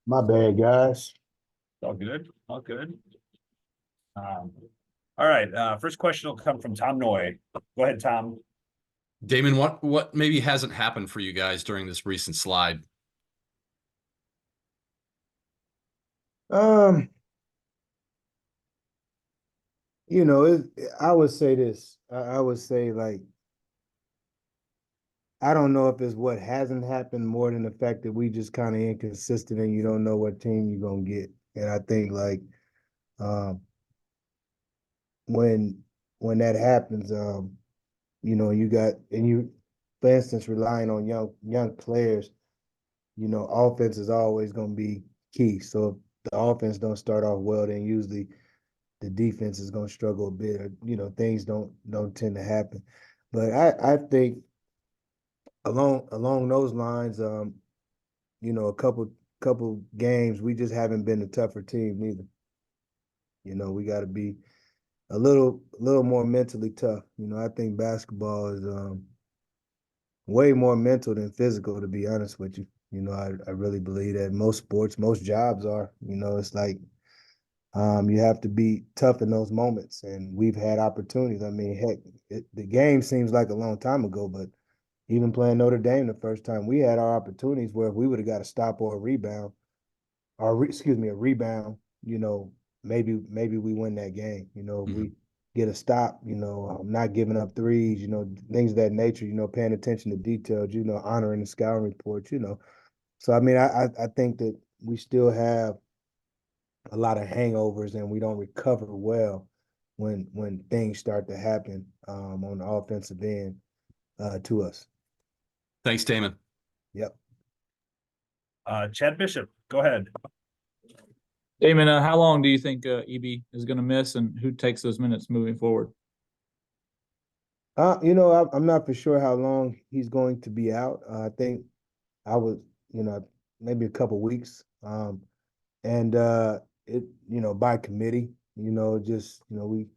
My bad, guys. All good. All good. All right. First question will come from Tom Noy. Go ahead, Tom. Damon, what maybe hasn't happened for you guys during this recent slide? Um, I would say this. I would say like I don't know if it's what hasn't happened more than the fact that we just kind of inconsistent and you don't know what team you're gonna get. And I think like um when when that happens, you got and you for instance relying on young players, offense is always gonna be key. So if the offense don't start off well, then usually the defense is going to struggle a bit, or things don't tend to happen. But I think along those lines, a couple games we just haven't been a tougher team neither. We got to be a little more mentally tough. I think basketball is way more mental than physical, to be honest with you. I really believe that most sports, most jobs are. It's like you have to be tough in those moments, and we've had opportunities. I mean, heck, the game seems like a long time ago, but even playing Notre Dame the first time, we had our opportunities where if we would have got a stop or a rebound, a rebound, maybe we win that game. If we get a stop, not giving up threes, things of that nature, paying attention to details, honoring the scouting reports, So, I mean, I think that we still have a lot of hangovers and we don't recover well when things start to happen on the offensive end to us. Thanks, Damon. Yep. Chad Bishop, go ahead. Damon, how long do you think EB is going to miss, and who takes those minutes moving forward? I'm not for sure how long he's going to be out. I think I was, maybe a couple weeks. And by committee, we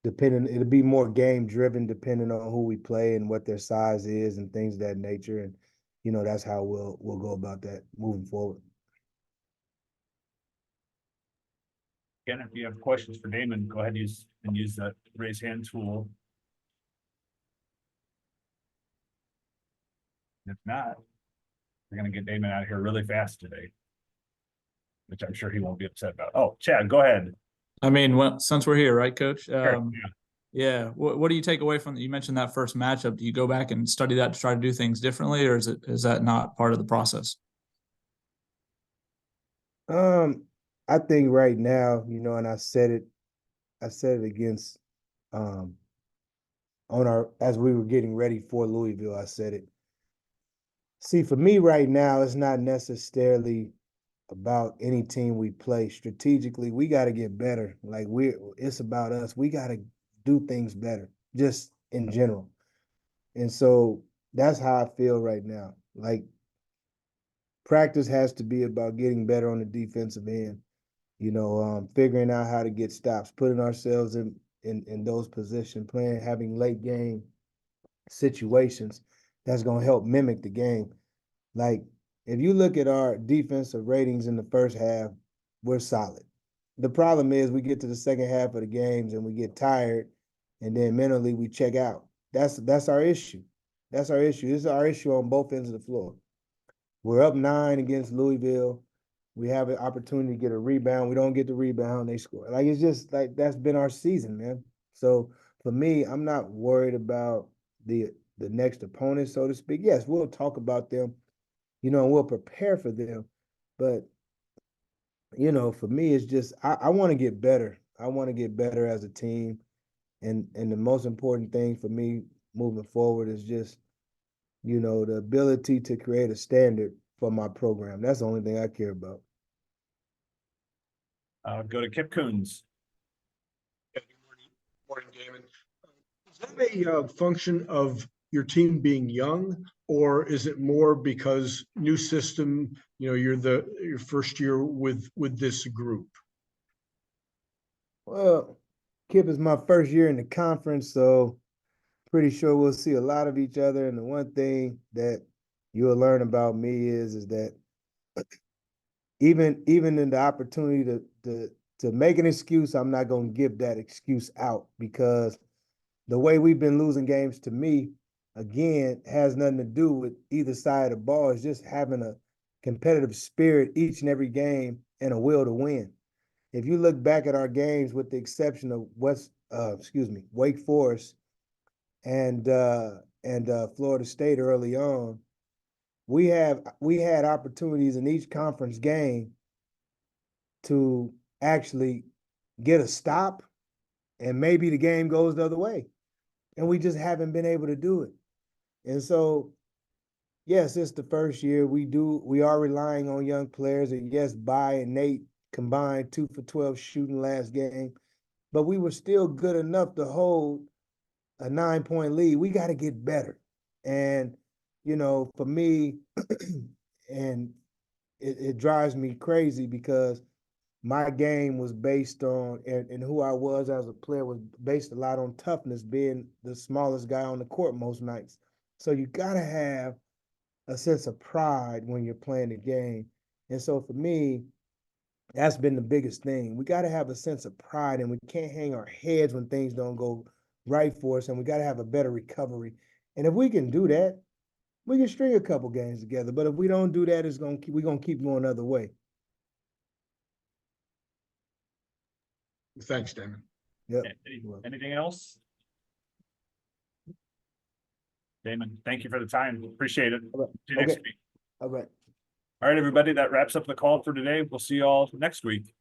it'll be more game driven depending on who we play and what their size is and things of that nature. And, that's how we'll go about that moving forward. Again, if you have questions for Damon, go ahead and use that raise hand tool. If not, we're going to get Damon out of here really fast today, which I'm sure he won't be upset about. Oh, Chad, go ahead. I mean, well, since we're here, right, Coach? Sure, yeah. What do you take away from? You mentioned that first matchup. Do you go back and study that to try to do things differently, or is that not part of the process? I think right now, and I said it against as we were getting ready for Louisville, I said it. See, for me right now, it's not necessarily about any team we play. Strategically, we got to get better. Like it's about us. We got to do things better, just in general. And so that's how I feel right now. Like practice has to be about getting better on the defensive end. Figuring out how to get stops, putting ourselves in those positions, having late game situations that's going to help mimic the game. Like if you look at our defensive ratings in the first half, we're solid. The problem is we get to the second half of the games and we get tired, and then mentally we check out. That's our issue. That's our issue. This is our issue on both ends of the floor. We're up 9 against Louisville. We have an opportunity to get a rebound. We don't get the rebound. They score. Like it's just like that's been our season, man. So for me, I'm not worried about the next opponent, so to speak. Yes, we'll talk about them, and we'll prepare for them. But for me, it's just I want to get better. I want to get better as a team. And the most important thing for me moving forward is just, the ability to create a standard for my program. That's the only thing I care about. Go to Kip Coons. Yeah, good morning, Damon. Is that a function of your team being young, or is it more because new system? You're your first year with this group. Well, Kip is my first year in the conference, so pretty sure we'll see a lot of each other. And the one thing that you'll learn about me is that even in the opportunity to make an excuse, I'm not going to give that excuse out, because the way we've been losing games, to me, again, has nothing to do with either side of the ball. It's just having a competitive spirit each and every game and a will to win. If you look back at our games, with the exception of Wake Forest and Florida State early on, we had opportunities in each conference game to actually get a stop, and maybe the game goes the other way, and we just haven't been able to do it. And so, yes, it's the first year. We are relying on young players, and yes, Bai and Nate combined 2 for 12 shooting last game, but we were still good enough to hold a 9-point lead. We got to get better. And, for me, and it drives me crazy, because my game was based on, and who I was as a player was based a lot on toughness, being the smallest guy on the court most nights. So you got to have a sense of pride when you're playing the game. And so for me, that's been the biggest thing. We got to have a sense of pride, and we can't hang our heads when things don't go right for us, and we got to have a better recovery. And if we can do that, we can string a couple games together. But if we don't do that, we're gonna keep going the other way. Thanks, Damon. Yep. Anything else? Damon, thank you for the time. Appreciate it. All right. See you next Okay. week. All right. All right, everybody, that wraps up the call for today. We'll see you all next week.